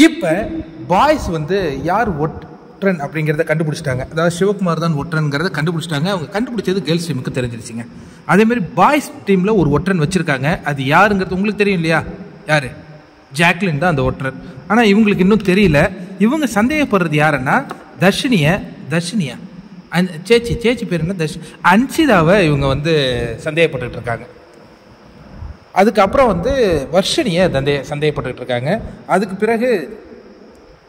இப்போ பாய்ஸ் வந்து யார் ஒற்றன் அப்படிங்கிறத கண்டுபிடிச்சிட்டாங்க. அதாவது சிவகுமார் தான் ஒற்றன்கிறத கண்டுபிடிச்சிட்டாங்க. அவங்க கண்டுபிடிச்சது கேர்ள்ஸ் டீமுக்கு தெரிஞ்சிருச்சுங்க. அதேமாதிரி பாய்ஸ் டீமில் ஒரு ஒற்றன் வச்சுருக்காங்க. அது யாருங்கிறது உங்களுக்கு தெரியும் இல்லையா? யார்? ஜாக்லின் தான் அந்த ஒற்றன். ஆனால் இவங்களுக்கு இன்னும் தெரியல. இவங்க சந்தேகப்படுறது யாருன்னா தர்ஷினியா சேச்சி பேர் என்ன? அன்சிதாவை இவங்க வந்து சந்தேகப்பட்டுக்கிட்டு இருக்காங்க. அதுக்கப்புறம் வந்து வர்ஷினியை சந்தேகப்பட்டுக்கிட்டு இருக்காங்க. அதுக்கு பிறகு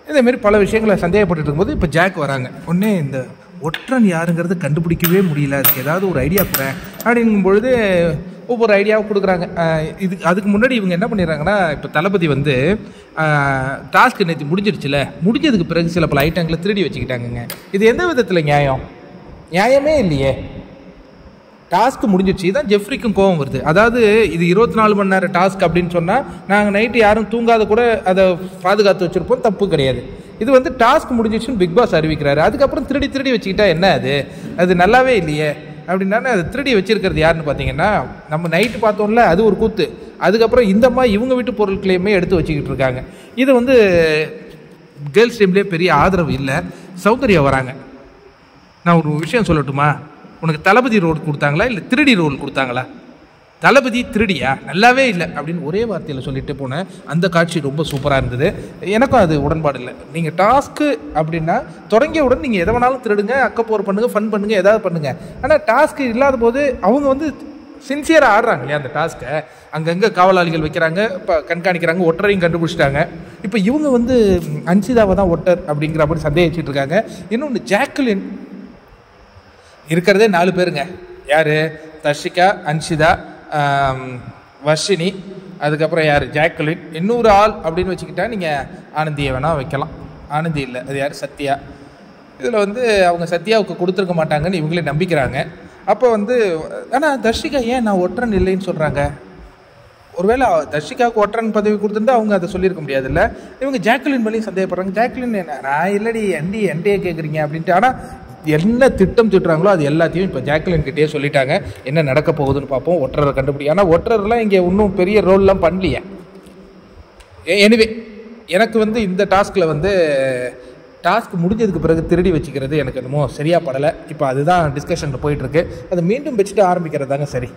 இதேமாரி பல விஷயங்களை சந்தேகப்பட்டு இருக்கும்போது இப்போ ஜாக் வராங்க. உடனே இந்த ஒற்றன் யாருங்கிறது கண்டுபிடிக்கவே முடியல, அதுக்கு ஏதாவது ஒரு ஐடியா கொடுறேன் அப்படிங்கும் பொழுது ஒவ்வொரு ஐடியாவும் கொடுக்குறாங்க. அதுக்கு முன்னாடி இவங்க என்ன பண்ணிடுறாங்கன்னா, இப்போ தளபதி வந்து டாஸ்க் நேற்று முடிஞ்சிருச்சுல, முடிஞ்சதுக்கு பிறகு சில பல ஐட்டங்களை திருடி வச்சுக்கிட்டாங்கங்க. இது எந்த விதத்தில் நியாயமே இல்லையே. டாஸ்க்கு முடிஞ்சிடுச்சு. இதான் ஜெஃப்ரிக்கும் கோவம் வருது. அதாவது இது 24 மணி நேரம் டாஸ்க் அப்படின்னு சொன்னால் நாங்கள் நைட்டு யாரும் தூங்காத கூட அதை பாதுகாத்து வச்சுருப்போம், தப்பு கிடையாது. இது வந்து டாஸ்க் முடிஞ்சிடுச்சுன்னு பிக் பாஸ் அறிவிக்கிறாரு. அதுக்கப்புறம் திருடி வச்சுக்கிட்டா என்ன? அது நல்லாவே இல்லையே அப்படின்னா. அது திருடி வச்சிருக்கிறது யாருன்னு பார்த்தீங்கன்னா, நம்ம நைட்டு பார்த்தோம்ல, அது ஒரு கூத்து. அதுக்கப்புறம் இந்த மாதிரி இவங்க வீட்டு பொருட்களையுமே எடுத்து வச்சுக்கிட்டு இருக்காங்க. இது வந்து கேர்ள்ஸ் டீம்லேயே பெரிய ஆதரவு இல்லை. சௌந்தர்யா வராங்க. நான் ஒரு விஷயம் சொல்லட்டுமா? உனக்கு தளபதி ரோல் கொடுத்தாங்களா இல்லை திருடி ரோல் கொடுத்தாங்களா? தளபதி திருடியா? நல்லாவே இல்லை அப்படின்னு ஒரே வார்த்தையில் சொல்லிட்டு போனேன். அந்த காட்சி ரொம்ப சூப்பராக இருந்தது. எனக்கும் அது உடன்பாடு இல்லை. நீங்கள் டாஸ்க்கு அப்படின்னா தொடங்கியவுடன் நீங்கள் எதை வேணாலும் திருடுங்க, அக்கப்போர் பண்ணுங்கள், ஃபன் பண்ணுங்கள், ஏதாவது பண்ணுங்கள். ஆனால் டாஸ்க்கு இல்லாத போது அவங்க வந்து சின்சியராக ஆடுறாங்க இல்லையா அந்த டாஸ்க்கை. அங்கங்கே காவலாளிகள் வைக்கிறாங்க, இப்போ கண்காணிக்கிறாங்க, ஒற்றரையும் கண்டுபிடிச்சிட்டாங்க. இப்போ இவங்க வந்து அன்சிதாவை தான் ஒட்டர் அப்படிங்கிற மாதிரி சந்தேகிச்சுட்டு இருக்காங்க. இன்னொன்று ஜாக்லின் இருக்கிறதே 4 பேருங்க. யார்? தர்ஷிகா, அன்ஷிதா, வர்ஷினி, அதுக்கப்புறம் யார்? ஜாக்லின். இன்னொரு ஆள் அப்படின்னு வச்சுக்கிட்டா நீங்கள் ஆனந்தியை வேணால் வைக்கலாம். ஆனந்தி இல்லை, அது யார்? சத்யா. இதில் வந்து அவங்க சத்யாவுக்கு கொடுத்துருக்க மாட்டாங்கன்னு இவங்களே நம்பிக்கிறாங்க. அப்போ வந்து ஆனால் தர்ஷிகா ஏன் நான் ஒற்றன் இல்லைன்னு சொல்கிறாங்க? ஒருவேளை தர்ஷிகாவுக்கு ஒற்றன் பதவி கொடுத்துருந்தா அவங்க அதை சொல்லியிருக்க முடியாதுல்ல. இவங்க ஜாக்லின் மேலேயும் சந்தேகப்படுறாங்க. ஜாக்லின் என்ன? நான் இல்லடி என்டியே கேட்குறீங்க அப்படின்ட்டு. ஆனால் என்ன திட்டம் திட்டுறாங்களோ அது எல்லாத்தையும் இப்போ ஜாக்லின் கிட்டே சொல்லிட்டாங்க. என்ன நடக்க போகுதுன்னு பார்ப்போம். ஒற்றரை கண்டுபிடி. ஆனால் ஒற்றர்லாம் இங்கே இன்னும் பெரிய ரோல்லாம் பண்ணலையே. எனிவே எனக்கு வந்து இந்த டாஸ்கில் வந்து டாஸ்க் முடிஞ்சதுக்கு பிறகு திருடி வச்சுக்கிறது எனக்கு என்னமோ சரியாக படலை. இப்போ அதுதான் டிஸ்கஷனில் போயிட்டுருக்கு. அதை மீண்டும் வச்சுட்டு ஆரம்பிக்கிறது தாங்க சரி.